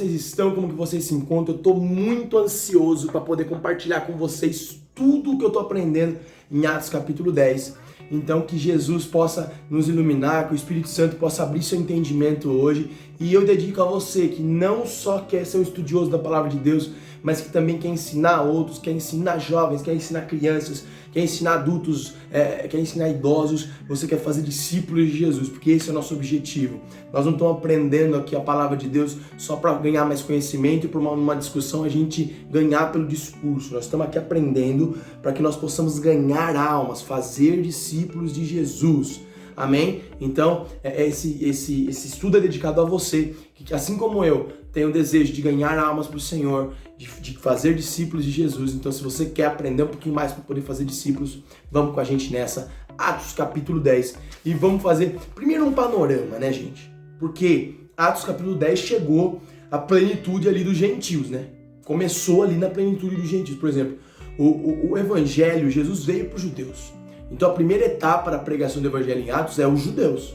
vocês estão, como que vocês se encontram. Eu estou muito ansioso para poder compartilhar com vocês tudo o que eu estou aprendendo em Atos capítulo 10. Então que Jesus possa nos iluminar, que o Espírito Santo possa abrir seu entendimento hoje. E eu dedico a você que não só quer ser um estudioso da palavra de Deus, mas que também quer ensinar outros, quer ensinar jovens, quer ensinar crianças, quer ensinar adultos, quer ensinar idosos. Você quer fazer discípulos de Jesus, porque esse é o nosso objetivo. Nós não estamos aprendendo aqui a palavra de Deus só para ganhar mais conhecimento e por uma discussão a gente ganhar pelo discurso. Nós estamos aqui aprendendo para que nós possamos ganhar almas, fazer discípulos de Jesus. Amém? Então, esse estudo é dedicado a você, que assim como eu, tem o desejo de ganhar almas para o Senhor, de fazer discípulos de Jesus. Então, se você quer aprender um pouquinho mais para poder fazer discípulos, vamos com a gente nessa, Atos capítulo 10. E vamos fazer primeiro um panorama, né, gente? Porque Atos capítulo 10 chegou à plenitude ali dos gentios, né? Começou ali na plenitude dos gentios. Por exemplo, o evangelho, Jesus veio para os judeus. Então a primeira etapa da pregação do evangelho em Atos é os judeus.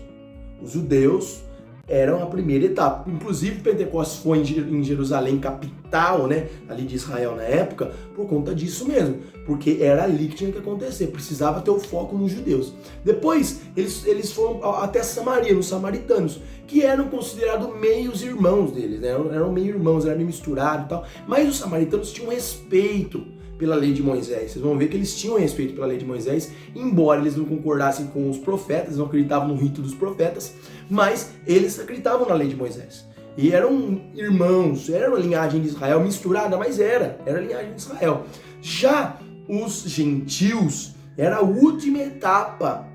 Os judeus eram a primeira etapa. Inclusive Pentecostes foi em Jerusalém, capital, né, ali de Israel na época, por conta disso mesmo. Porque era ali que tinha que acontecer, precisava ter o foco nos judeus. Depois eles foram até Samaria, nos samaritanos, que eram considerados meios irmãos deles, né? Eram meio irmãos, era meio misturado e tal. Mas os samaritanos tinham respeito pela lei de Moisés. Vocês vão ver que eles tinham respeito pela lei de Moisés, embora eles não concordassem com os profetas, não acreditavam no rito dos profetas, mas eles acreditavam na lei de Moisés. E eram irmãos, era uma linhagem de Israel misturada, mas era a linhagem de Israel. Já os gentios era a última etapa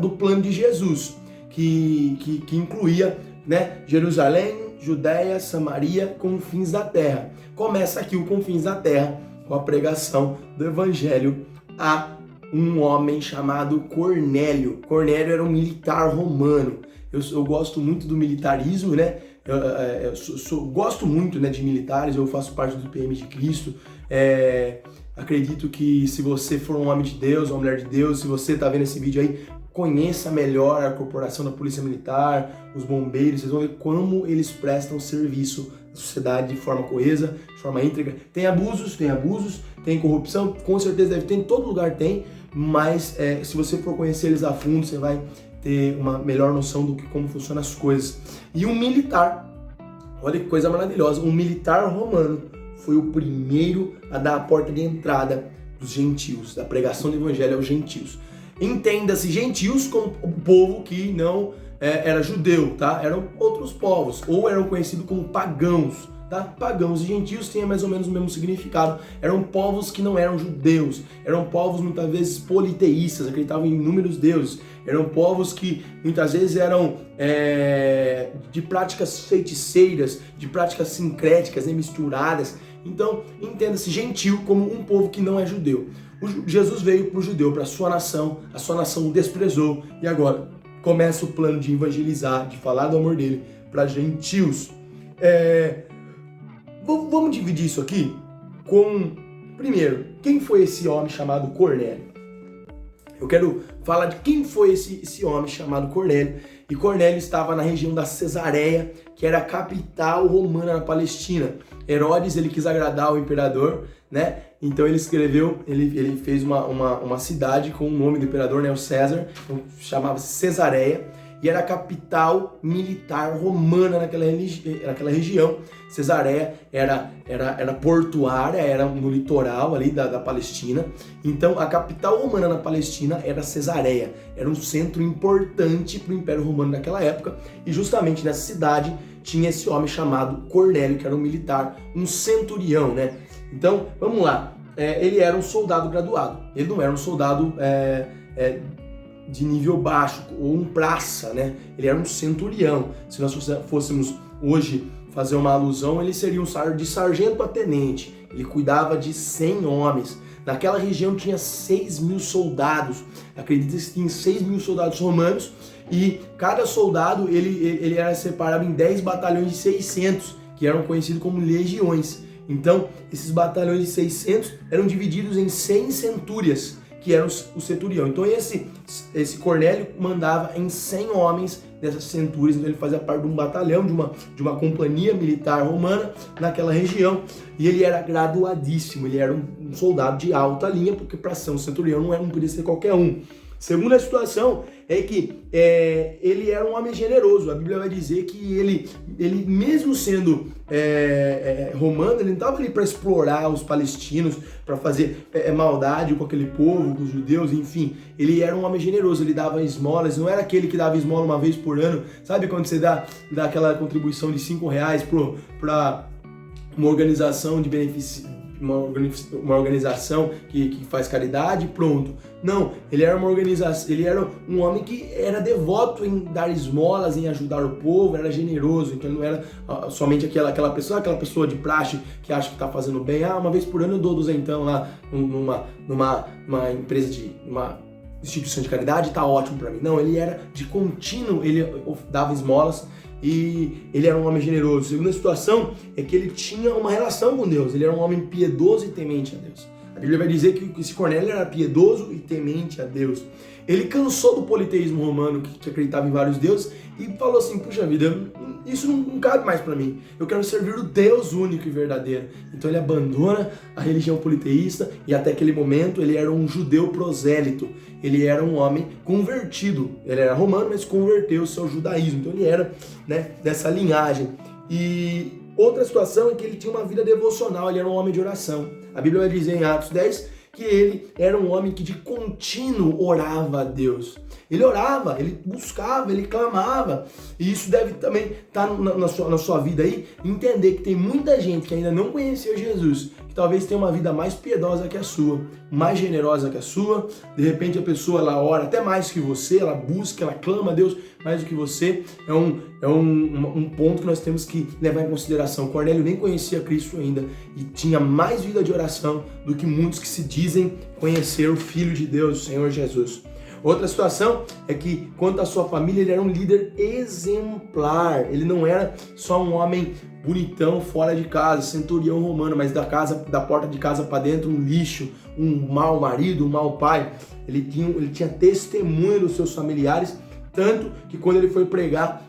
do plano de Jesus, que incluía, né, Jerusalém, Judéia, Samaria, confins da terra. Começa aqui o confins da terra, com a pregação do evangelho a um homem chamado Cornélio. Cornélio era um militar romano. Eu gosto muito do militarismo, né? Gosto muito, né, de militares, eu faço parte do PM de Cristo. Acredito que se você for um homem de Deus, uma mulher de Deus, se você está vendo esse vídeo aí, conheça melhor a corporação da Polícia Militar, os bombeiros, vocês vão ver como eles prestam serviço à sociedade de forma coesa, de forma íntegra. Tem abusos, tem corrupção, com certeza deve ter, em todo lugar tem, mas se você for conhecer eles a fundo, você vai ter uma melhor noção do que como funcionam as coisas. E um militar, olha que coisa maravilhosa, um militar romano foi o primeiro a dar a porta de entrada dos gentios, da pregação do evangelho aos gentios. Entenda-se gentios como o povo que não era judeu, tá? Eram outros povos, ou eram conhecidos como pagãos, tá? Pagãos e gentios têm mais ou menos o mesmo significado. Eram povos que não eram judeus, eram povos muitas vezes politeístas, acreditavam em inúmeros deuses. Eram povos que muitas vezes eram de práticas feiticeiras, de práticas sincréticas, né, misturadas. Então, entenda-se gentil como um povo que não é judeu. Jesus veio para o judeu, para a sua nação o desprezou, e agora começa o plano de evangelizar, de falar do amor dele para gentios. Vamos dividir isso aqui com, primeiro, quem foi esse homem chamado Cornélio? Eu quero falar de quem foi esse homem chamado Cornélio. E Cornélio estava na região da Cesareia, que era a capital romana na Palestina. Herodes, ele quis agradar o imperador, né? Então ele escreveu, ele fez uma cidade com o nome do imperador, né? O César, então, chamava-se Cesareia, e era a capital militar romana naquela região. Cesareia era portuária, era no litoral ali da Palestina. Então a capital romana na Palestina era Cesareia, era um centro importante para o Império Romano naquela época, e justamente nessa cidade tinha esse homem chamado Cornélio, que era um militar, um centurião, né? Então, vamos lá, ele era um soldado graduado, ele não era um soldado de nível baixo, ou um praça, né? Ele era um centurião. Se nós fôssemos hoje fazer uma alusão, ele seria de sargento a tenente. Ele cuidava de 100 homens. Naquela região tinha 6.000 soldados. Acredita-se que tinha 6.000 soldados romanos, e cada soldado ele era separado em 10 batalhões de 600, que eram conhecidos como legiões. Então, esses batalhões de 600 eram divididos em 100 centúrias, que eram o centurião. Então esse Cornélio mandava em 100 homens dessas centúrias, então ele fazia parte de um batalhão, de uma companhia militar romana naquela região, e ele era graduadíssimo, ele era um soldado de alta linha, porque para ser um centurião não podia ser qualquer um. Segunda situação é que ele era um homem generoso. A Bíblia vai dizer que ele mesmo sendo romano, ele não estava ali para explorar os palestinos, para fazer maldade com aquele povo, com os judeus, enfim. Ele era um homem generoso, ele dava esmolas, não era aquele que dava esmola uma vez por ano. Sabe quando você dá aquela contribuição de R$5 para uma organização de benefício, uma organização que faz caridade, pronto. Não, ele era uma organização, ele era um homem que era devoto em dar esmolas, em ajudar o povo, era generoso, então ele não era somente aquela pessoa de praxe que acha que está fazendo bem. Uma vez por ano eu dou duzentão lá numa empresa uma instituição de caridade, tá ótimo para mim. Não, ele era de contínuo, ele dava esmolas, e ele era um homem generoso. A segunda situação é que ele tinha uma relação com Deus. Ele era um homem piedoso e temente a Deus. A Bíblia vai dizer que esse Cornélio era piedoso e temente a Deus. Ele cansou do politeísmo romano, que acreditava em vários deuses, e falou assim: puxa vida, isso não cabe mais para mim. Eu quero servir o Deus único e verdadeiro. Então ele abandona a religião politeísta, e até aquele momento ele era um judeu prosélito. Ele era um homem convertido. Ele era romano, mas converteu-se ao judaísmo. Então ele era, dessa linhagem. E outra situação é que ele tinha uma vida devocional, ele era um homem de oração. A Bíblia vai dizer em Atos 10 que ele era um homem que de contínuo orava a Deus. Ele orava, ele buscava, ele clamava. E isso deve também estar na sua vida aí, entender que tem muita gente que ainda não conheceu Jesus, que talvez tenha uma vida mais piedosa que a sua, mais generosa que a sua. De repente a pessoa, ela ora até mais que você, ela busca, ela clama a Deus mais do que você. É um ponto que nós temos que levar em consideração. Cornélio nem conhecia Cristo ainda e tinha mais vida de oração do que muitos que se dizem conhecer o Filho de Deus, o Senhor Jesus. Outra situação é que, quanto à sua família, ele era um líder exemplar. Ele não era só um homem bonitão fora de casa, centurião romano, mas da porta de casa para dentro, um lixo, um mau marido, um mau pai. Ele tinha testemunho dos seus familiares, tanto que quando ele foi pregar,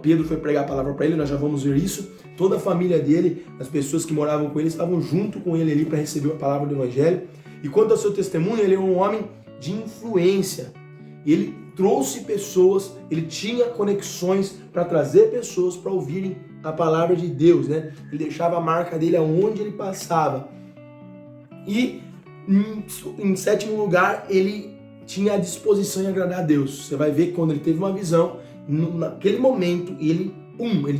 Pedro foi pregar a palavra para ele, nós já vamos ver isso, toda a família dele, as pessoas que moravam com ele, estavam junto com ele ali para receber a palavra do Evangelho. E quanto ao seu testemunho, ele é um homem de influência. Ele trouxe pessoas, ele tinha conexões para trazer pessoas para ouvirem a palavra de Deus, Ele deixava a marca dele aonde ele passava. E em sétimo lugar, ele tinha a disposição em agradar a Deus. Você vai ver que quando ele teve uma visão, naquele momento, ele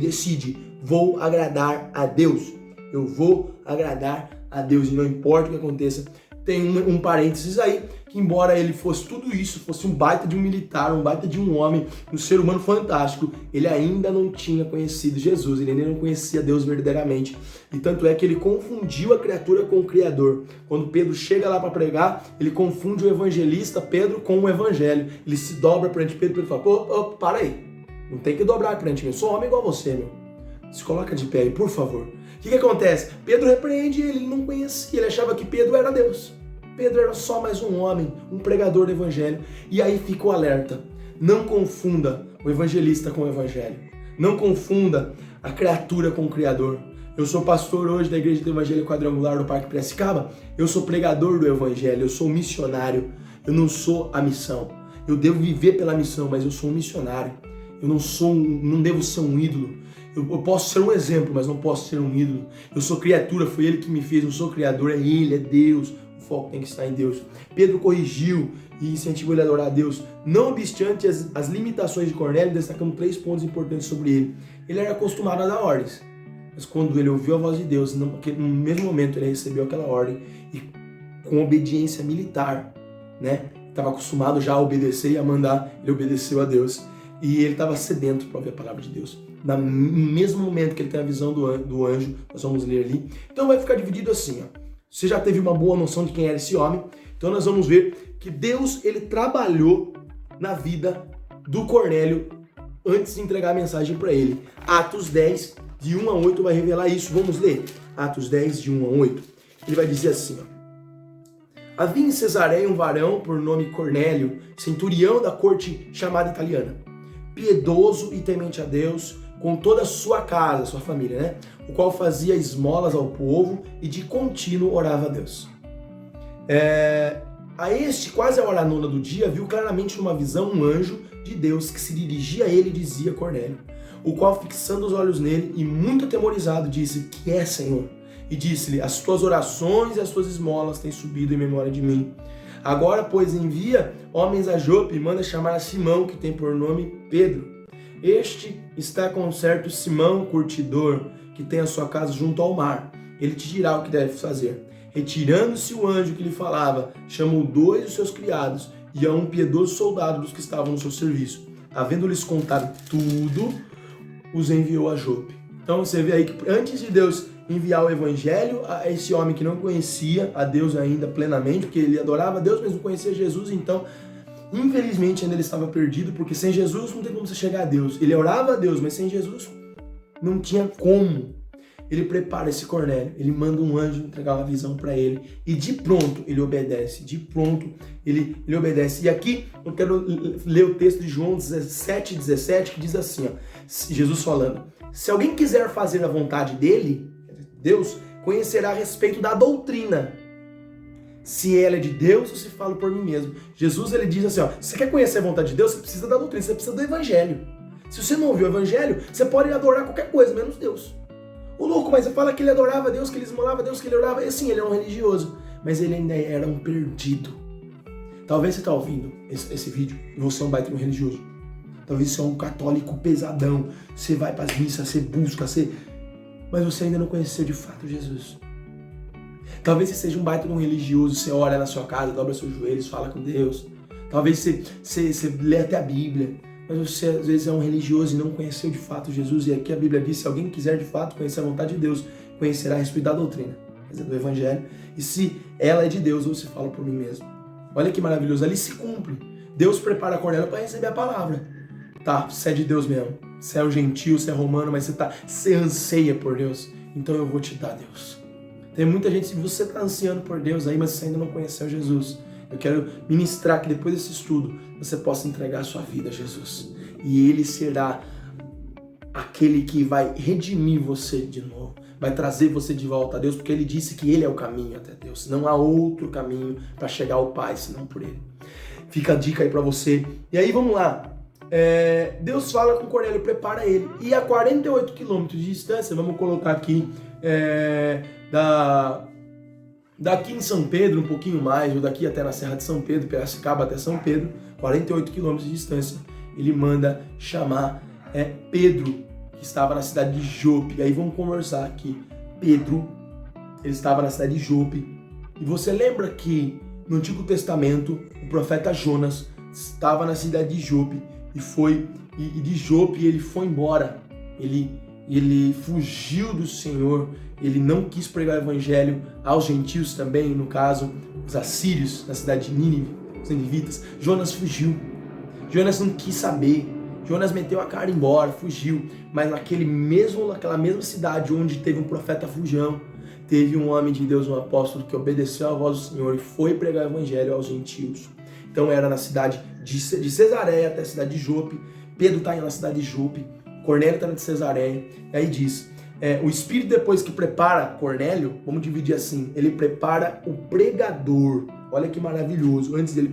decide: vou agradar a Deus. Eu vou agradar a Deus, e não importa o que aconteça. Tem um parênteses aí, que embora ele fosse tudo isso, fosse um baita de um militar, um baita de um homem, um ser humano fantástico, ele ainda não tinha conhecido Jesus, ele ainda não conhecia Deus verdadeiramente. E tanto é que ele confundiu a criatura com o Criador. Quando Pedro chega lá para pregar, ele confunde o evangelista Pedro com o evangelho. Ele se dobra perante Pedro e fala: pô, para aí, não tem que dobrar perante mim, eu sou homem igual a você, meu. Se coloca de pé aí, por favor. O que acontece? Pedro repreende ele não conhecia, ele achava que Pedro era Deus. Pedro era só mais um homem, um pregador do evangelho. E aí fica o alerta: não confunda o evangelista com o evangelho. Não confunda a criatura com o Criador. Eu sou pastor hoje da Igreja do Evangelho Quadrangular do Parque Piracicaba. Eu sou pregador do evangelho, eu sou missionário. Eu não sou a missão. Eu devo viver pela missão, mas eu sou um missionário. Eu não devo ser um ídolo. Eu posso ser um exemplo, mas não posso ser um ídolo. Eu sou criatura, foi Ele que me fez, eu sou criador, é Ele, é Deus. O foco tem que estar em Deus. Pedro corrigiu e incentivou ele a adorar a Deus, não obstante as limitações de Cornélio, destacando 3 pontos importantes sobre ele. Ele era acostumado a dar ordens, mas quando ele ouviu a voz de Deus, no mesmo momento ele recebeu aquela ordem, e com obediência militar, estava acostumado já a obedecer e a mandar, ele obedeceu a Deus. E ele estava sedento para ouvir a palavra de Deus. No mesmo momento que ele tem a visão do anjo, nós vamos ler ali. Então vai ficar dividido assim, Você já teve uma boa noção de quem era esse homem. Então nós vamos ver que Deus, ele trabalhou na vida do Cornélio antes de entregar a mensagem para ele. Atos 10, de 1 a 8 vai revelar isso. Vamos ler? Atos 10, de 1 a 8. Ele vai dizer assim, Havia em Cesareia um varão por nome Cornélio, centurião da corte chamada italiana, piedoso e temente a Deus, com toda a sua casa, sua família, né? O qual fazia esmolas ao povo e de contínuo orava a Deus. A este, quase a hora nona do dia, viu claramente numa visão um anjo de Deus que se dirigia a ele e dizia a Cornélio, o qual, fixando os olhos nele e muito atemorizado, disse: que é, Senhor? E disse-lhe: as tuas orações e as tuas esmolas têm subido em memória de mim. Agora, pois, envia homens a Jope e manda chamar a Simão, que tem por nome Pedro. Este está com certo Simão, curtidor, que tem a sua casa junto ao mar. Ele te dirá o que deve fazer. Retirando-se o anjo que lhe falava, chamou 2 dos seus criados e a um piedoso soldado dos que estavam no seu serviço. Havendo-lhes contado tudo, os enviou a Jope. Então você vê aí que antes de Deus enviar o evangelho a esse homem que não conhecia a Deus ainda plenamente, porque ele adorava a Deus, mas não conhecia Jesus, então infelizmente ainda ele estava perdido, porque sem Jesus não tem como você chegar a Deus. Ele orava a Deus, mas sem Jesus não tinha como. Ele prepara esse Cornélio, ele manda um anjo entregar uma visão para ele e de pronto ele obedece, ele obedece. E aqui eu quero ler o texto de João 17:17 que diz assim, ó, Jesus falando: se alguém quiser fazer a vontade dele, Deus, conhecerá a respeito da doutrina, se ela é de Deus ou se falo por mim mesmo. Jesus, ele diz assim, ó, você quer conhecer a vontade de Deus, você precisa da doutrina, você precisa do evangelho. Se você não ouviu o evangelho, você pode adorar qualquer coisa, menos Deus. O louco, mas você fala que ele adorava a Deus, que ele esmolava a Deus, que ele orava, e assim, ele era um religioso, mas ele ainda era um perdido. Talvez você está ouvindo esse vídeo e você é um baita de um religioso. Talvez você é um católico pesadão, você vai para as missas, você busca, mas você ainda não conheceu de fato Jesus. Talvez você seja um baita de um religioso, você ora na sua casa, dobra seus joelhos, fala com Deus. Talvez você lê até a Bíblia, mas você às vezes é um religioso e não conheceu de fato Jesus. E aqui a Bíblia diz: se alguém quiser de fato conhecer a vontade de Deus, conhecerá a respeito da doutrina, quer dizer, do Evangelho, e se ela é de Deus ou se fala por mim mesmo. Olha que maravilhoso, ali se cumpre. Deus prepara Cornélio para receber a palavra. Tá, você é de Deus mesmo, você é um gentil, você é romano, mas você anseia por Deus, então eu vou te dar Deus. Tem muita gente, se você está ansiando por Deus aí, mas você ainda não conheceu Jesus, eu quero ministrar que depois desse estudo você possa entregar a sua vida a Jesus. E Ele será aquele que vai redimir você de novo, vai trazer você de volta a Deus, porque Ele disse que Ele é o caminho até Deus. Não há outro caminho para chegar ao Pai senão por Ele. Fica a dica aí para você. E aí vamos lá. Deus fala com Cornélio, prepara ele. E a 48 quilômetros de distância, vamos colocar aqui daqui em São Pedro, um pouquinho mais, ou daqui até na Serra de São Pedro, Piracicaba até São Pedro, 48 quilômetros de distância, ele manda chamar Pedro, que estava na cidade de Jope. E aí vamos conversar aqui. Pedro, ele estava na cidade de Jope. E você lembra que no Antigo Testamento, o profeta Jonas estava na cidade de Jope e de Jope ele foi embora. Ele fugiu do Senhor, ele não quis pregar o evangelho aos gentios também, no caso, os assírios, na cidade de Nínive, os ninivitas. Jonas fugiu. Jonas não quis saber. Jonas meteu a cara embora, fugiu. Mas naquela mesma cidade onde teve um profeta fujão, teve um homem de Deus, um apóstolo, que obedeceu à voz do Senhor e foi pregar o evangelho aos gentios. Então era na cidade de Cesareia até a cidade de Jope. Pedro está na cidade de Jope, Cornélio está na de Cesareia. E aí diz, o Espírito depois que prepara Cornélio, vamos dividir assim, ele prepara o pregador. Olha que maravilhoso. Antes ele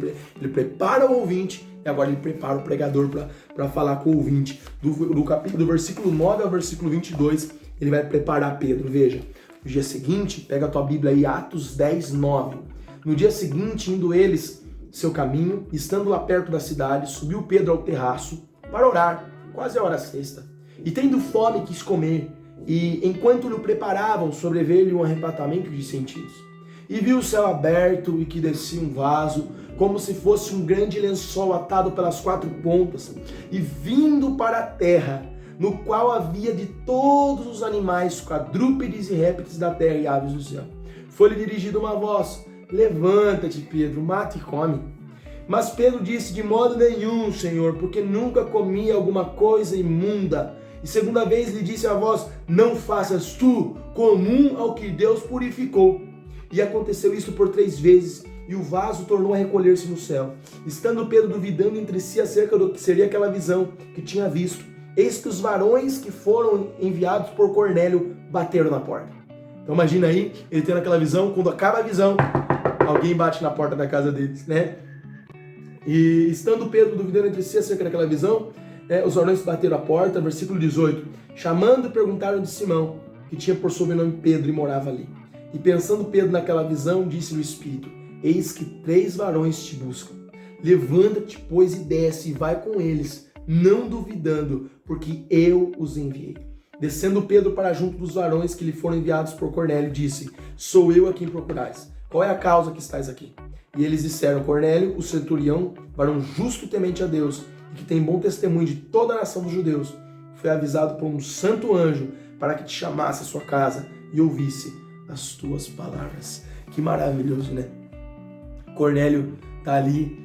prepara o ouvinte e agora ele prepara o pregador para falar com o ouvinte. Do versículo 9 ao versículo 22, ele vai preparar Pedro. Veja, no dia seguinte, pega a tua Bíblia aí, Atos 10, 9. No dia seguinte, indo eles seu caminho, estando lá perto da cidade, subiu Pedro ao terraço para orar, quase a hora sexta. E tendo fome, quis comer. E enquanto lhe preparavam, sobreveio-lhe um arrebatamento de sentidos. E viu o céu aberto e que descia um vaso, como se fosse um grande lençol atado pelas 4 pontas, e vindo para a terra, no qual havia de todos os animais, quadrúpedes e répteis da terra e aves do céu. Foi-lhe dirigida uma voz: levanta-te, Pedro, mata e come. Mas Pedro disse: de modo nenhum, Senhor, porque nunca comi alguma coisa imunda. E segunda vez lhe disse a voz: não faças tu comum ao que Deus purificou. E aconteceu isso por 3 vezes, e o vaso tornou a recolher-se no céu. Estando Pedro duvidando entre si acerca do que seria aquela visão que tinha visto, eis que os varões que foram enviados por Cornélio bateram na porta. Então imagina aí, ele tendo aquela visão, quando acaba a visão, alguém bate na porta da casa deles, né? E estando Pedro duvidando entre si acerca daquela visão, os varões bateram a porta, versículo 18. Chamando, perguntaram de Simão, que tinha por sobrenome Pedro e morava ali. E pensando Pedro naquela visão, disse-lhe o Espírito: eis que 3 varões te buscam. Levanta-te, pois, e desce, e vai com eles, não duvidando, porque eu os enviei. Descendo Pedro para junto dos varões que lhe foram enviados por Cornélio, disse: sou eu a quem procurais. Qual é a causa que estáis aqui? E eles disseram: Cornélio, o centurião, varão justo e temente a Deus, e que tem bom testemunho de toda a nação dos judeus, foi avisado por um santo anjo para que te chamasse à sua casa e ouvisse as tuas palavras. Que maravilhoso, né? Cornélio está ali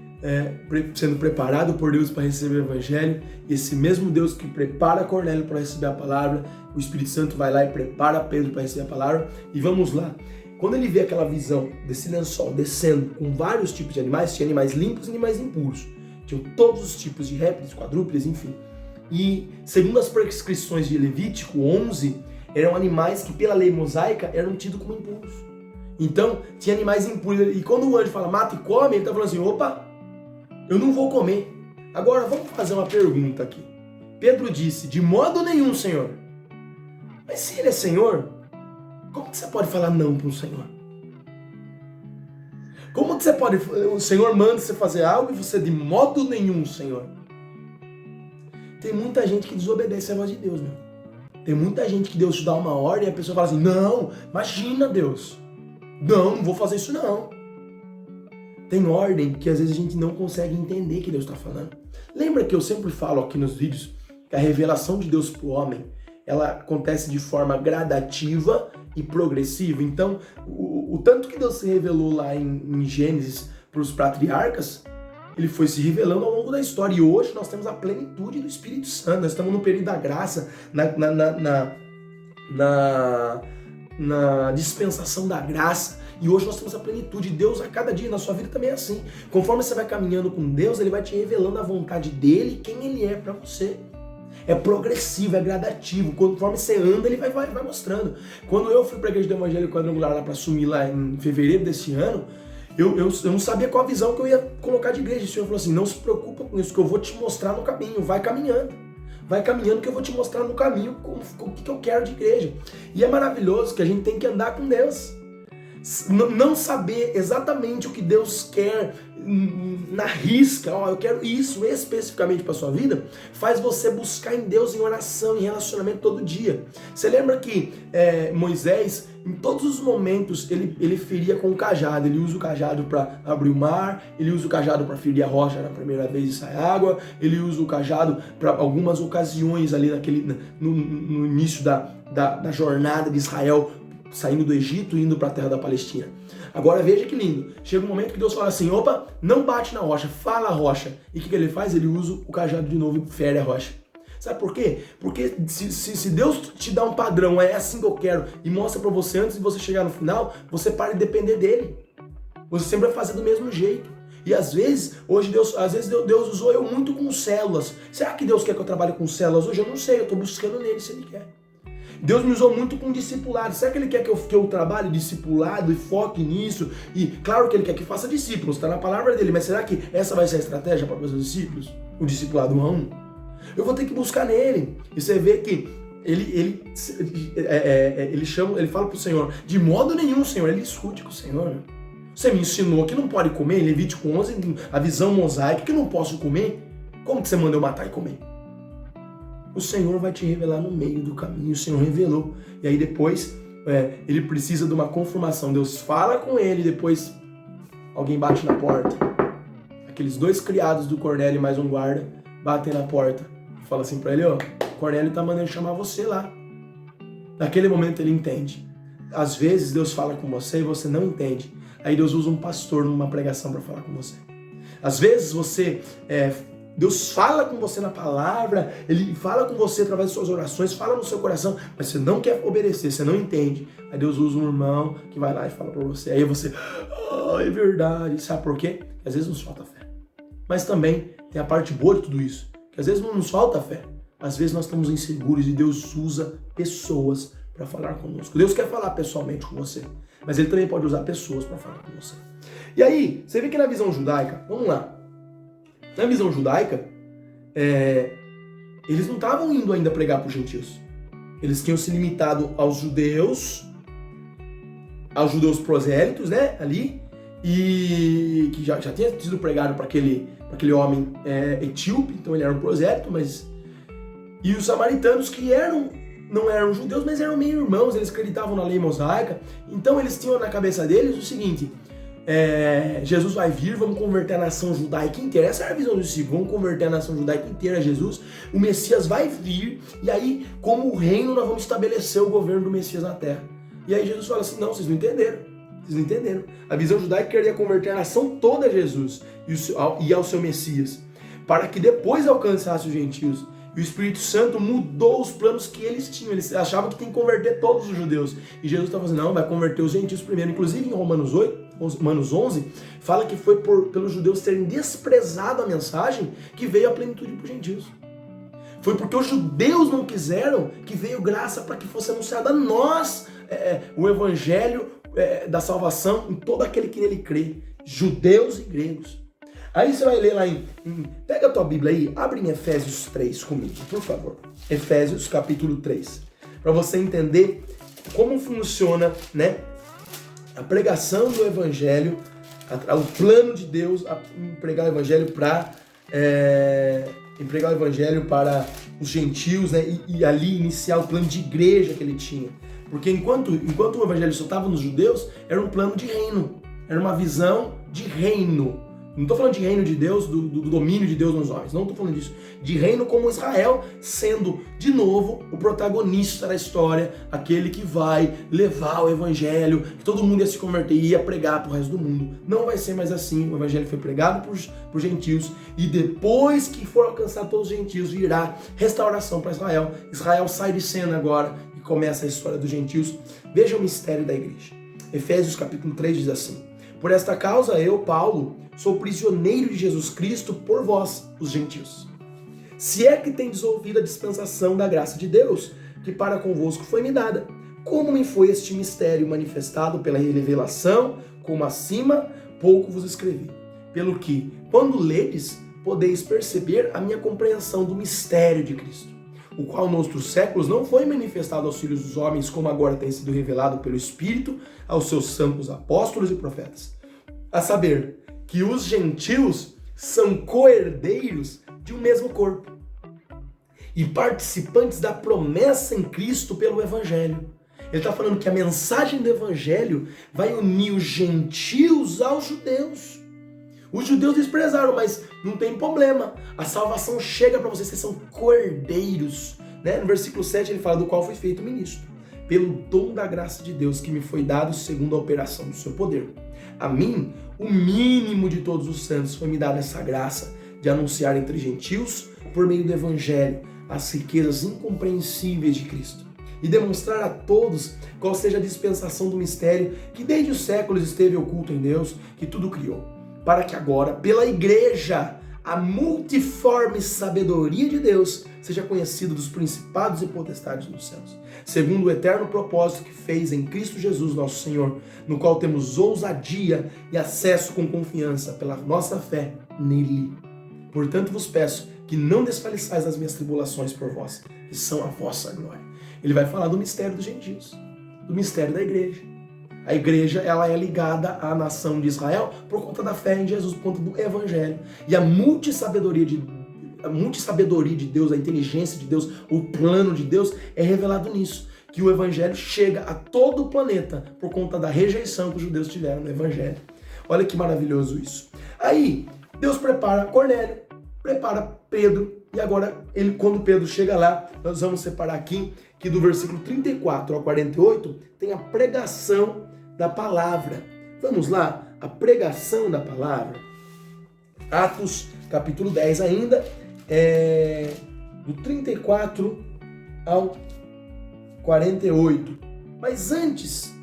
sendo preparado por Deus para receber o evangelho, e esse mesmo Deus que prepara Cornélio para receber a palavra, o Espírito Santo vai lá e prepara Pedro para receber a palavra. E vamos lá. Quando ele vê aquela visão desse lençol descendo com vários tipos de animais, tinha animais limpos e animais impuros. Tinham todos os tipos de répteis, quadrúpedes, enfim. E segundo as prescrições de Levítico 11, eram animais que pela lei mosaica eram tidos como impuros. Então, tinha animais impuros. E quando o anjo fala, mata e come, ele está falando assim, opa, eu não vou comer. Agora, vamos fazer uma pergunta aqui. Pedro disse, de modo nenhum, Senhor. Mas se ele é Senhor, como que você pode falar não para um Senhor? Como que você pode... O Senhor manda você fazer algo e você de modo nenhum, Senhor. Tem muita gente que desobedece a voz de Deus, meu. Tem muita gente que Deus te dá uma ordem e a pessoa fala assim, não, imagina, Deus. Não vou fazer isso não. Tem ordem que às vezes a gente não consegue entender que Deus está falando. Lembra que eu sempre falo aqui nos vídeos que a revelação de Deus para o homem, ela acontece de forma gradativa e progressiva. Então, o tanto que Deus se revelou lá em Gênesis para os patriarcas, ele foi se revelando ao longo da história. E hoje nós temos a plenitude do Espírito Santo. Nós estamos no período da graça, na dispensação da graça. E hoje nós temos a plenitude de Deus a cada dia. Na sua vida também é assim. Conforme você vai caminhando com Deus, Ele vai te revelando a vontade dEle, quem Ele é para você. É progressivo, é gradativo. Conforme você anda, Ele vai mostrando. Quando eu fui para a Igreja do Evangelho Quadrangular lá para assumir lá em fevereiro desse ano, eu não sabia qual a visão que eu ia colocar de igreja. O Senhor falou assim, não se preocupa com isso, que eu vou te mostrar no caminho. Vai caminhando que eu vou te mostrar no caminho o que eu quero de igreja. E é maravilhoso que a gente tem que andar com Deus. Não saber exatamente o que Deus quer na risca, eu quero isso especificamente para sua vida, faz você buscar em Deus em oração, em relacionamento todo dia. Você lembra que Moisés, em todos os momentos, ele feria com o cajado. Ele usa o cajado para abrir o mar, ele usa o cajado para ferir a rocha na primeira vez e sai água, ele usa o cajado para algumas ocasiões ali no início da jornada de Israel, saindo do Egito e indo para a terra da Palestina. Agora veja que lindo, chega um momento que Deus fala assim, opa, não bate na rocha, fala a rocha. E o que ele faz? Ele usa o cajado de novo e fere a rocha. Sabe por quê? Porque se Deus te dá um padrão, é assim que eu quero, e mostra para você antes de você chegar no final, você para de depender dele. Você sempre vai fazer do mesmo jeito. E às vezes Deus usou eu muito com células. Será que Deus quer que eu trabalhe com células hoje? Eu não sei, eu estou buscando nele se ele quer. Deus me usou muito com discipulado. Será que Ele quer que eu trabalhe discipulado e foque nisso? E claro que Ele quer que faça discípulos, está na palavra dele, mas será que essa vai ser a estratégia para fazer os discípulos? O discipulado 1 a 1? Eu vou ter que buscar nele. E você vê que ele fala para o Senhor, de modo nenhum, Senhor, ele discute com o Senhor. Você me ensinou que não pode comer, em Levítico 11, a visão mosaica, que eu não posso comer. Como que você manda eu matar e comer? O Senhor vai te revelar no meio do caminho. O Senhor revelou. E aí depois, ele precisa de uma confirmação. Deus fala com ele, depois alguém bate na porta. Aqueles 2 criados do Cornélio e mais um guarda batem na porta. E fala assim para ele, Cornélio tá mandando chamar você lá. Naquele momento ele entende. Às vezes Deus fala com você e você não entende. Aí Deus usa um pastor numa pregação para falar com você. Às vezes Deus fala com você na palavra, Ele fala com você através de suas orações, fala no seu coração, mas você não quer obedecer, você não entende. Aí Deus usa um irmão que vai lá e fala para você. Aí você, é verdade. Sabe por quê? Às vezes nos falta fé. Mas também tem a parte boa de tudo isso, que às vezes não nos falta fé. Às vezes nós estamos inseguros e Deus usa pessoas para falar conosco. Deus quer falar pessoalmente com você, mas Ele também pode usar pessoas para falar com você. E aí, você vê que na visão judaica, vamos lá, na visão judaica, eles não estavam indo ainda pregar para os gentios. Eles tinham se limitado aos judeus prosélitos, né, ali, e que já tinha sido pregado para aquele homem etíope, então ele era um prosélito, mas... E os samaritanos que não eram judeus, mas eram meio irmãos, eles acreditavam na lei mosaica, então eles tinham na cabeça deles o seguinte, Jesus vai vir, vamos converter a nação judaica inteira. Essa era a visão do discípulo, vamos converter a nação judaica inteira a Jesus, o Messias vai vir, e aí, como o reino, nós vamos estabelecer o governo do Messias na terra. E aí Jesus fala assim, não, vocês não entenderam. A visão judaica queria converter a nação toda a Jesus e ao seu Messias, para que depois alcançasse os gentios. E o Espírito Santo mudou os planos que eles tinham. Eles achavam que tem que converter todos os judeus. E Jesus estava dizendo, não, vai converter os gentios primeiro. Inclusive em Romanos 11, fala que foi pelos judeus terem desprezado a mensagem que veio a plenitude para os gentios. Foi porque os judeus não quiseram que veio graça para que fosse anunciado a nós o evangelho da salvação em todo aquele que nele crê, judeus e gregos. Aí você vai ler lá pega a tua Bíblia aí, abre em Efésios 3 comigo, por favor. Efésios capítulo 3, para você entender como funciona, né, a pregação do evangelho, o plano de Deus a pregar o evangelho para os gentios, né, e ali iniciar o plano de igreja que ele tinha. Porque enquanto o evangelho só estava nos judeus, era um plano de reino, era uma visão de reino. Não estou falando de reino de Deus, do domínio de Deus nos homens, não estou falando disso. De reino como Israel sendo, de novo, o protagonista da história, aquele que vai levar o evangelho, que todo mundo ia se converter e ia pregar para o resto do mundo. Não vai ser mais assim, o evangelho foi pregado por gentios, e depois que for alcançar todos os gentios, virá restauração para Israel. Israel sai de cena agora e começa a história dos gentios. Veja o mistério da igreja. Efésios capítulo 3 diz assim, por esta causa eu, Paulo, sou prisioneiro de Jesus Cristo por vós, os gentios. Se é que tendes ouvido a dispensação da graça de Deus, que para convosco foi me dada, como me foi este mistério manifestado pela revelação, como acima pouco vos escrevi. Pelo que, quando ledes, podeis perceber a minha compreensão do mistério de Cristo, o qual nos outros séculos não foi manifestado aos filhos dos homens, como agora tem sido revelado pelo Espírito aos seus santos apóstolos e profetas. A saber, que os gentios são co-herdeiros de um mesmo corpo e participantes da promessa em Cristo pelo Evangelho. Ele está falando que a mensagem do Evangelho vai unir os gentios aos judeus. Os judeus desprezaram, mas não tem problema. A salvação chega para vocês, vocês são co-herdeiros. Né? No versículo 7 ele fala do qual foi feito ministro, pelo dom da graça de Deus que me foi dado segundo a operação do seu poder. A mim, o mínimo de todos os santos, foi me dada essa graça de anunciar entre gentios, por meio do Evangelho, as riquezas incompreensíveis de Cristo e demonstrar a todos qual seja a dispensação do mistério que desde os séculos esteve oculto em Deus, que tudo criou, para que agora, pela igreja, a multiforme sabedoria de Deus seja conhecida dos principados e potestades dos céus, segundo o eterno propósito que fez em Cristo Jesus, nosso Senhor, no qual temos ousadia e acesso com confiança pela nossa fé nele. Portanto, vos peço que não desfaleçais nas minhas tribulações por vós, que são a vossa glória. Ele vai falar do mistério dos gentios, do mistério da igreja. A igreja, ela é ligada à nação de Israel por conta da fé em Jesus, por conta do Evangelho. E a multissabedoria de Deus, a inteligência de Deus, o plano de Deus é revelado nisso. Que o Evangelho chega a todo o planeta por conta da rejeição que os judeus tiveram no Evangelho. Olha que maravilhoso isso. Aí, Deus prepara Cornélio, prepara Pedro, e agora, quando Pedro chega lá, nós vamos separar aqui, que do versículo 34 ao 48, tem a pregação da palavra. Vamos lá, a pregação da palavra. Atos, capítulo 10 ainda, do 34 ao 48. Mas antes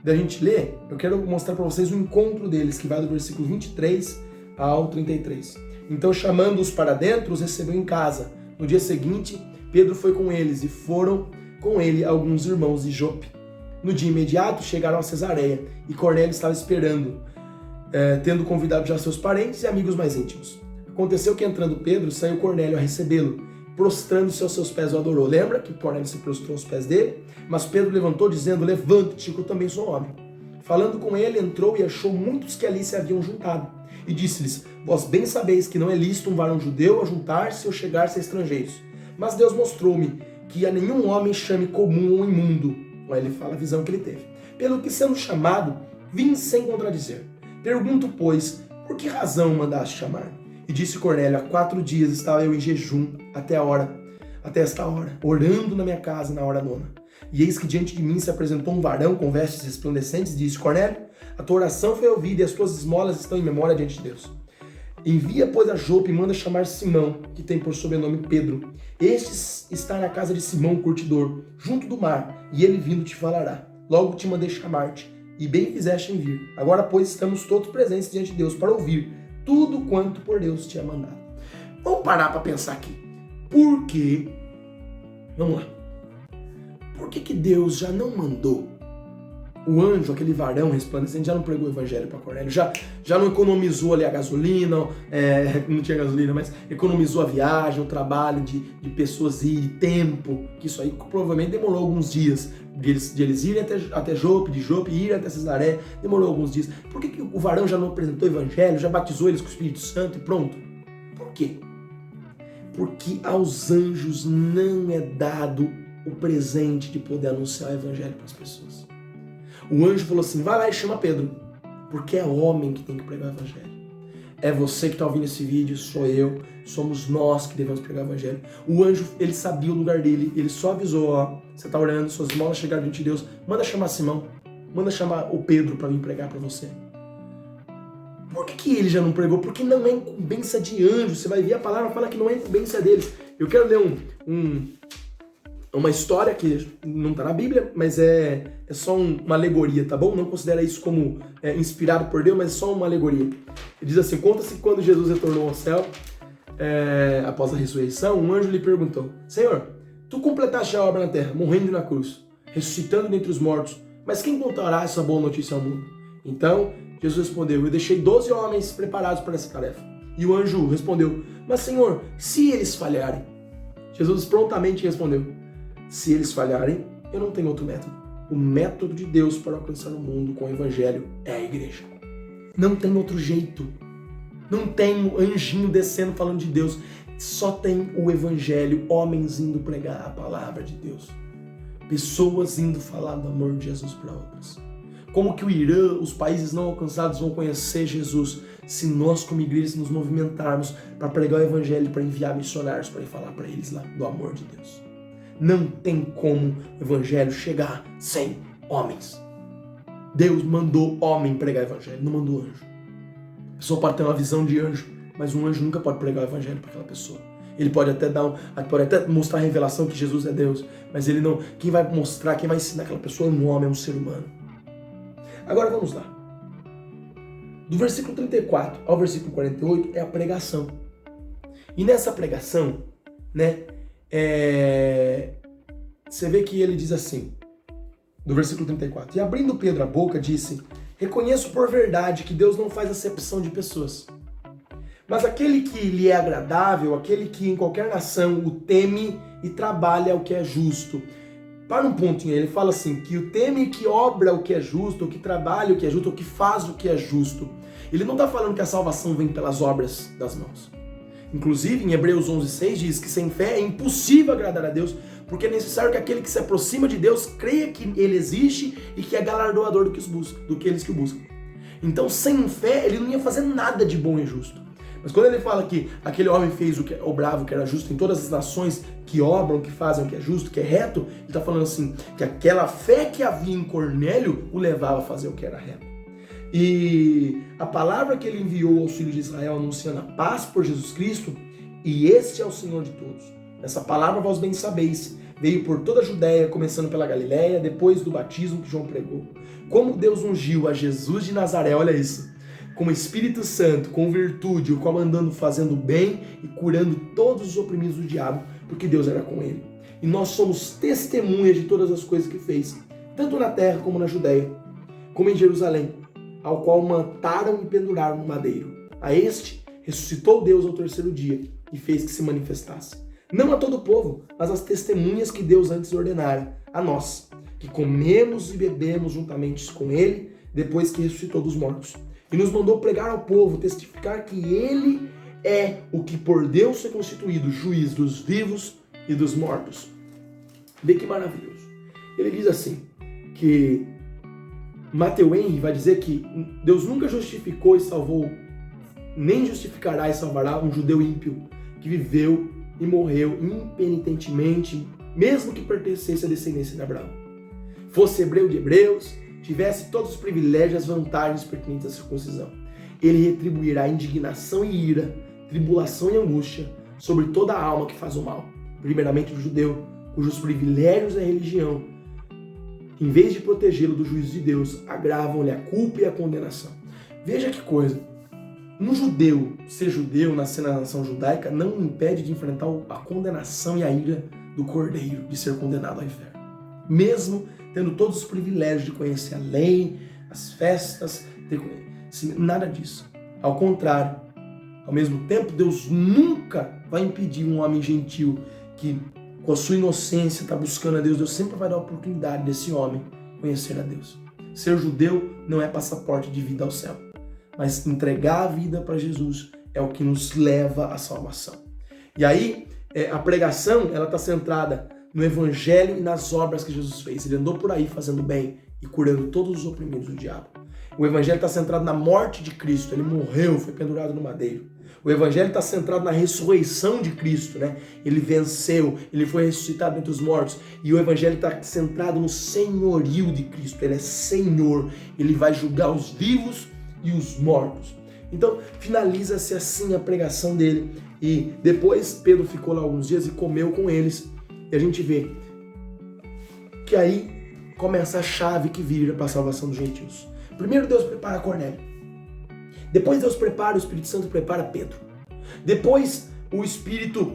da gente ler, eu quero mostrar para vocês o encontro deles, que vai do versículo 23 ao 33. Então, chamando-os para dentro, os recebeu em casa. No dia seguinte, Pedro foi com eles e foram com ele alguns irmãos de Jope. No dia imediato, chegaram a Cesareia e Cornélio estava esperando, tendo convidado já seus parentes e amigos mais íntimos. Aconteceu que, entrando Pedro, saiu Cornélio a recebê-lo. Prostrando-se aos seus pés, o adorou. Lembra que Cornélio se prostrou aos pés dele? Mas Pedro levantou, dizendo: levante-te, que eu também sou homem. Falando com ele, entrou e achou muitos que ali se haviam juntado. E disse-lhes: vós bem sabeis que não é lícito um varão judeu ajuntar-se ou chegar-se a estrangeiros. Mas Deus mostrou-me que a nenhum homem chame comum ou imundo. Olha, ele fala a visão que ele teve. Pelo que, sendo chamado, vim sem contradizer. Pergunto, pois, por que razão mandaste chamar? E disse Cornélio: há 4 dias estava eu em jejum até esta hora, orando na minha casa na hora 9. E eis que diante de mim se apresentou um varão com vestes resplandecentes e disse: Cornélio, a tua oração foi ouvida e as tuas esmolas estão em memória diante de Deus. Envia, pois, a Jope e manda chamar Simão, que tem por sobrenome Pedro. Este está na casa de Simão, o curtidor, junto do mar, e ele vindo te falará. Logo te mandei chamar-te, e bem fizeste em vir. Agora, pois, estamos todos presentes diante de Deus para ouvir tudo quanto por Deus te é mandado. Vamos parar para pensar aqui. Por que? Vamos lá. Por que Deus já não mandou o anjo, aquele varão resplandecente, já não pregou o evangelho para Cornélio? Já não economizou ali a gasolina, não tinha gasolina, mas economizou a viagem, o trabalho de pessoas irem, tempo, que isso aí provavelmente demorou alguns dias de eles irem até Jope, de Jope irem até Cesareia, demorou alguns dias. Por que o varão já não apresentou o evangelho, já batizou eles com o Espírito Santo e pronto? Por quê? Porque aos anjos não é dado o presente de poder anunciar o evangelho para as pessoas. O anjo falou assim: vai lá e chama Pedro, porque é homem que tem que pregar o evangelho. É você que está ouvindo esse vídeo, sou eu, somos nós que devemos pregar o evangelho. O anjo, ele sabia o lugar dele, ele só avisou: ó, você está orando, suas esmolas chegaram diante de Deus, manda chamar Simão, manda chamar o Pedro para vir pregar para você. Por que ele já não pregou? Porque não é incumbência de anjo. Você vai ver a palavra, fala que não é incumbência deles. Eu quero ler uma história que não está na Bíblia, mas é só uma alegoria, tá bom? Não considera isso como inspirado por Deus, mas é só uma alegoria. Ele diz assim: conta-se que quando Jesus retornou ao céu, após a ressurreição, um anjo lhe perguntou: Senhor, tu completaste a obra na terra, morrendo na cruz, ressuscitando dentre os mortos, mas quem contará essa boa notícia ao mundo? Então, Jesus respondeu: eu deixei 12 homens preparados para essa tarefa. E o anjo respondeu: mas Senhor, se eles falharem? Jesus prontamente respondeu: se eles falharem, eu não tenho outro método. O método de Deus para alcançar o mundo com o evangelho é a igreja. Não tem outro jeito. Não tem um anjinho descendo falando de Deus. Só tem o evangelho, homens indo pregar a palavra de Deus. Pessoas indo falar do amor de Jesus para outras. Como que o Irã, os países não alcançados vão conhecer Jesus se nós como igreja nos movimentarmos para pregar o evangelho, para enviar missionários para ir falar para eles lá do amor de Deus? Não tem como o evangelho chegar sem homens. Deus mandou homem pregar o evangelho, não mandou anjo. A pessoa pode ter uma visão de anjo, mas um anjo nunca pode pregar o evangelho para aquela pessoa. Ele pode até mostrar a revelação que Jesus é Deus, mas ele não. Quem vai mostrar, quem vai ensinar aquela pessoa é um homem, é um ser humano. Agora vamos lá. Do versículo 34 ao versículo 48 é a pregação. E nessa pregação, você vê que ele diz assim, do versículo 34: e abrindo Pedro a boca, disse: reconheço por verdade que Deus não faz acepção de pessoas. Mas aquele que lhe é agradável, aquele que em qualquer nação o teme e trabalha o que é justo. Para um pontinho, ele fala assim, que o teme que obra o que é justo, o que trabalha o que é justo, o que faz o que é justo. Ele não está falando que a salvação vem pelas obras das mãos. Inclusive, em Hebreus 11:6 diz que sem fé é impossível agradar a Deus, porque é necessário que aquele que se aproxima de Deus creia que Ele existe e que é galardoador do que eles que o buscam. Então, sem fé, ele não ia fazer nada de bom e justo. Mas quando ele fala que aquele homem fez o bravo que era justo em todas as nações que obram, que fazem o que é justo, que é reto, ele está falando assim, que aquela fé que havia em Cornélio o levava a fazer o que era reto. E a palavra que ele enviou aos filhos de Israel anunciando a paz por Jesus Cristo, e este é o Senhor de todos. Essa palavra vós bem sabeis, veio por toda a Judéia, começando pela Galiléia, depois do batismo que João pregou. Como Deus ungiu a Jesus de Nazaré, olha isso, com o Espírito Santo, com virtude, o qual andando fazendo bem e curando todos os oprimidos do diabo, porque Deus era com ele. E nós somos testemunhas de todas as coisas que fez, tanto na terra como na Judéia, como em Jerusalém, ao qual mataram e penduraram no madeiro. A este ressuscitou Deus ao terceiro dia e fez que se manifestasse. Não a todo o povo, mas às testemunhas que Deus antes ordenara, a nós, que comemos e bebemos juntamente com ele, depois que ressuscitou dos mortos. E nos mandou pregar ao povo, testificar que ele é o que por Deus foi constituído, juiz dos vivos e dos mortos. Vê que maravilhoso. Ele diz assim, que Matthew Henry vai dizer que Deus nunca justificou e salvou, nem justificará e salvará um judeu ímpio que viveu e morreu impenitentemente, mesmo que pertencesse à descendência de Abraão. Fosse hebreu de hebreus, tivesse todos os privilégios e as vantagens pertinentes à circuncisão. Ele retribuirá indignação e ira, tribulação e angústia sobre toda a alma que faz o mal, primeiramente o judeu, cujos privilégios da religião, em vez de protegê-lo do juízo de Deus, agravam-lhe a culpa e a condenação. Veja que coisa. Um judeu, ser judeu, nascer na nação judaica, não o impede de enfrentar a condenação e a ira do cordeiro, de ser condenado ao inferno. Mesmo tendo todos os privilégios de conhecer a lei, as festas, nada disso. Ao contrário, ao mesmo tempo, Deus nunca vai impedir um homem gentil que, com a sua inocência, está buscando a Deus. Deus sempre vai dar a oportunidade desse homem conhecer a Deus. Ser judeu não é passaporte de vida ao céu, mas entregar a vida para Jesus é o que nos leva à salvação. E aí, a pregação, ela está centrada no evangelho e nas obras que Jesus fez. Ele andou por aí fazendo bem e curando todos os oprimidos do diabo. O evangelho está centrado na morte de Cristo. Ele morreu, foi pendurado no madeiro. O evangelho está centrado na ressurreição de Cristo, né? Ele venceu, ele foi ressuscitado entre os mortos. E o evangelho está centrado no senhorio de Cristo. Ele é Senhor, ele vai julgar os vivos e os mortos. Então, finaliza-se assim a pregação dele. E depois Pedro ficou lá alguns dias e comeu com eles. E a gente vê que aí começa a chave que vira para a salvação dos gentios. Primeiro Deus prepara Cornélio. Depois Deus prepara, o Espírito Santo prepara Pedro. Depois o Espírito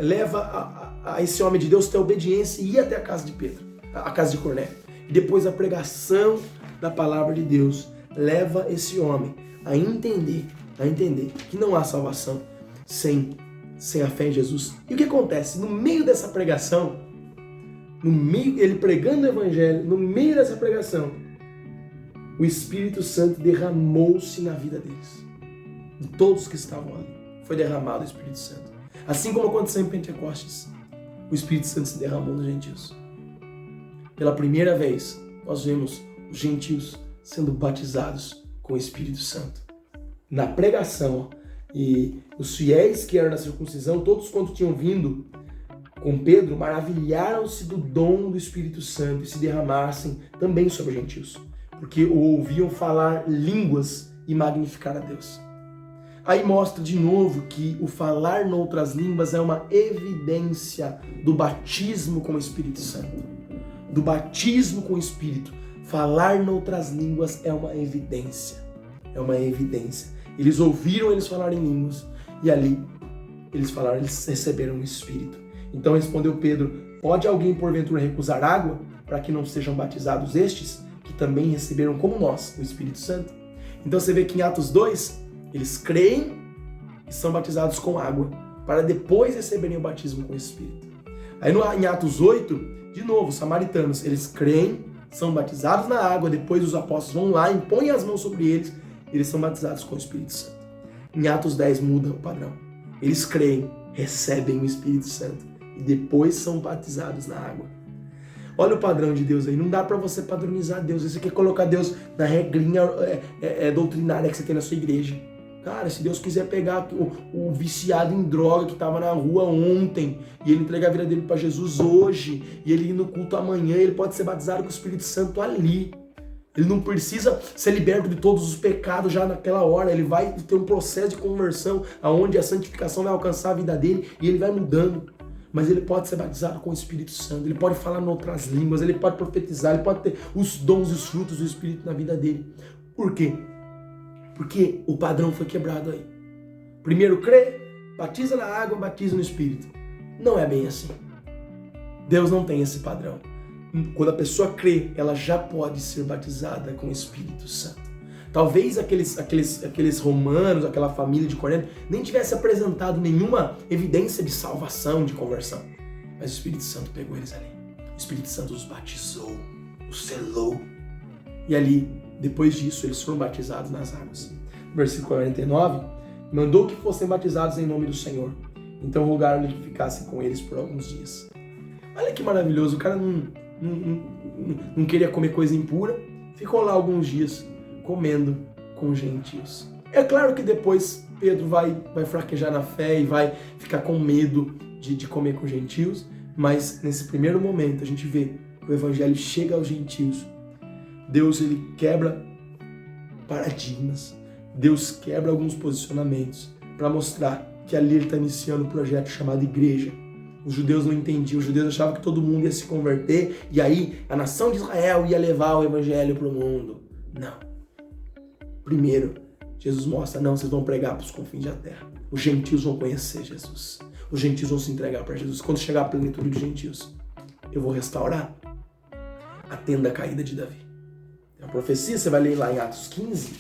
leva a esse homem de Deus ter obediência e ir até a casa de Pedro, a casa de Cornélio. E depois a pregação da palavra de Deus leva esse homem a entender que não há salvação sem a fé em Jesus. E o que acontece? No meio dessa pregação, ele pregando o evangelho, no meio dessa pregação, o Espírito Santo derramou-se na vida deles. De todos que estavam ali. Foi derramado o Espírito Santo. Assim como aconteceu em Pentecostes, o Espírito Santo se derramou nos gentios. Pela primeira vez, nós vemos os gentios sendo batizados com o Espírito Santo. Na pregação, e os fiéis que eram da circuncisão, todos quanto tinham vindo com Pedro, maravilharam-se do dom do Espírito Santo e se derramassem também sobre os gentios, porque o ouviam falar línguas e magnificar a Deus. Aí mostra de novo que o falar noutras línguas é uma evidência do batismo com o Espírito Santo. Do batismo com o Espírito. Falar noutras línguas é uma evidência. É uma evidência. Eles ouviram eles falarem línguas e ali eles falaram, eles receberam o Espírito. Então respondeu Pedro, pode alguém porventura recusar água para que não sejam batizados estes, que também receberam como nós o Espírito Santo? Então você vê que em Atos 2, eles creem e são batizados com água, para depois receberem o batismo com o Espírito. Aí em Atos 8, de novo, os samaritanos, eles creem, são batizados na água, depois os apóstolos vão lá, impõem as mãos sobre eles, eles são batizados com o Espírito Santo. Em Atos 10 muda o padrão. Eles creem, recebem o Espírito Santo e depois são batizados na água. Olha o padrão de Deus aí. Não dá para você padronizar Deus. Você quer colocar Deus na regrinha doutrinária que você tem na sua igreja. Cara, se Deus quiser pegar o viciado em droga que estava na rua ontem e ele entregar a vida dele para Jesus hoje e ele ir no culto amanhã, ele pode ser batizado com o Espírito Santo ali. Ele não precisa ser liberto de todos os pecados já naquela hora. Ele vai ter um processo de conversão onde a santificação vai alcançar a vida dele e ele vai mudando. mas ele pode ser batizado com o Espírito Santo, ele pode falar em outras línguas, ele pode profetizar, ele pode ter os dons e os frutos do Espírito na vida dele. Por quê? Porque o padrão foi quebrado aí. Primeiro crê, batiza na água, batiza no Espírito. Não é bem assim. Deus não tem esse padrão. Quando a pessoa crê, ela já pode ser batizada com o Espírito Santo. Talvez aqueles romanos, aquela família de Cornélio, nem tivesse apresentado nenhuma evidência de salvação, de conversão. Mas o Espírito Santo pegou eles ali. O Espírito Santo os batizou, os selou. E ali, depois disso, eles foram batizados nas águas. Versículo 49, mandou que fossem batizados em nome do Senhor. Então rogaram-lhe que ficassem com eles por alguns dias. Olha que maravilhoso, o cara não queria comer coisa impura, ficou lá alguns dias comendo com gentios. É claro que depois Pedro vai fraquejar na fé e vai ficar com medo de comer com gentios, mas nesse primeiro momento a gente vê que o evangelho chega aos gentios. Deus, ele quebra paradigmas, Deus quebra alguns posicionamentos para mostrar que ali ele está iniciando um projeto chamado igreja. Os judeus não entendiam, os judeus achavam que todo mundo ia se converter e aí a nação de Israel ia levar o evangelho para o mundo. Não. Primeiro, Jesus mostra, não, vocês vão pregar para os confins da terra. Os gentios vão conhecer Jesus. Os gentios vão se entregar para Jesus. Quando chegar a plenitude dos gentios, eu vou restaurar a tenda caída de Davi. A profecia, você vai ler lá em Atos 15,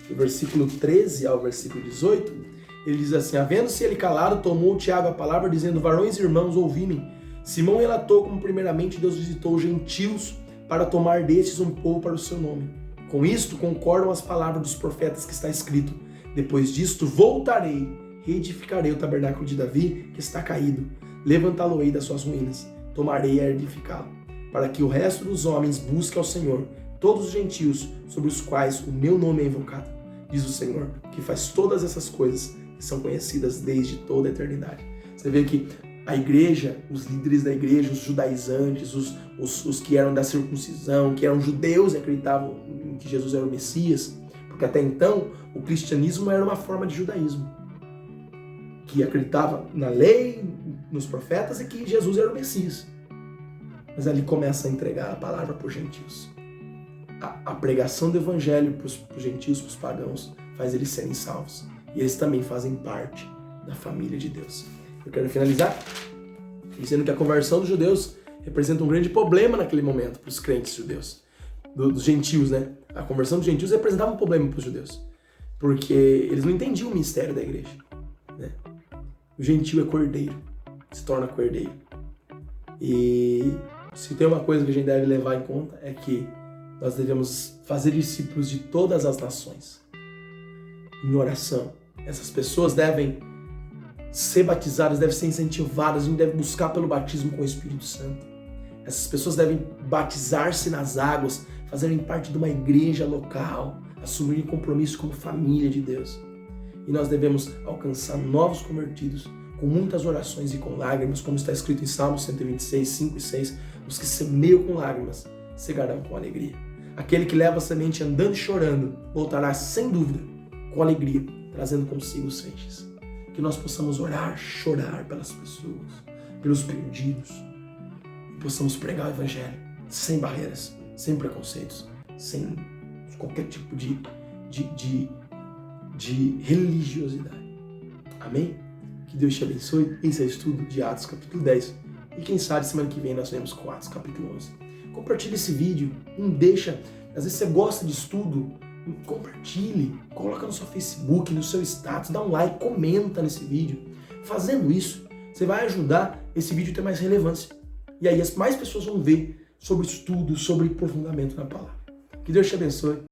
do versículo 13 ao versículo 18, ele diz assim, havendo-se ele calado, tomou Tiago a palavra, dizendo, varões e irmãos, ouvi-me. Simão relatou como primeiramente Deus visitou os gentios para tomar destes um povo para o seu nome. Com isto concordam as palavras dos profetas que está escrito, depois disto voltarei, reedificarei o tabernáculo de Davi, que está caído, levantá-lo-ei das suas ruínas, tomarei a edificá-lo, para que o resto dos homens busque ao Senhor, todos os gentios sobre os quais o meu nome é invocado, diz o Senhor, que faz todas essas coisas que são conhecidas desde toda a eternidade. Você vê que a igreja, os líderes da igreja, os judaizantes, os que eram da circuncisão, que eram judeus e acreditavam que Jesus era o Messias, porque até então o cristianismo era uma forma de judaísmo, que acreditava na lei, nos profetas e que Jesus era o Messias. Mas ali começa a entregar a palavra para os gentios. A pregação do evangelho para os gentios, para os pagãos, faz eles serem salvos. E eles também fazem parte da família de Deus. Eu quero finalizar dizendo que a conversão dos judeus representa um grande problema naquele momento para os crentes judeus, dos gentios, né? A conversão dos gentios representava um problema para os judeus, porque eles não entendiam o mistério da igreja, né? O gentio é cordeiro, se torna cordeiro. E se tem uma coisa que a gente deve levar em conta é que nós devemos fazer discípulos de todas as nações em oração. Essas pessoas devem ser batizadas, devem ser incentivadas, a gente deve buscar pelo batismo com o Espírito Santo. Essas pessoas devem batizar-se nas águas, fazerem parte de uma igreja local, assumirem compromisso como família de Deus. E nós devemos alcançar novos convertidos com muitas orações e com lágrimas, como está escrito em Salmos 126, 5 e 6. Os que semeiam com lágrimas cegarão com alegria. Aquele que leva a semente andando e chorando voltará sem dúvida com alegria, trazendo consigo os feixes. Que nós possamos orar, chorar pelas pessoas, pelos perdidos, e possamos pregar o evangelho sem barreiras, sem preconceitos, sem qualquer tipo de religiosidade. Amém? Que Deus te abençoe. Esse é o estudo de Atos capítulo 10. E quem sabe semana que vem nós vemos com Atos capítulo 11. Compartilhe esse vídeo, não deixa, às vezes você gosta de estudo, compartilhe, coloca no seu Facebook, no seu status, dá um like, comenta nesse vídeo. Fazendo isso, você vai ajudar esse vídeo a ter mais relevância. E aí mais pessoas vão ver sobre estudo, sobre aprofundamento na palavra. Que Deus te abençoe.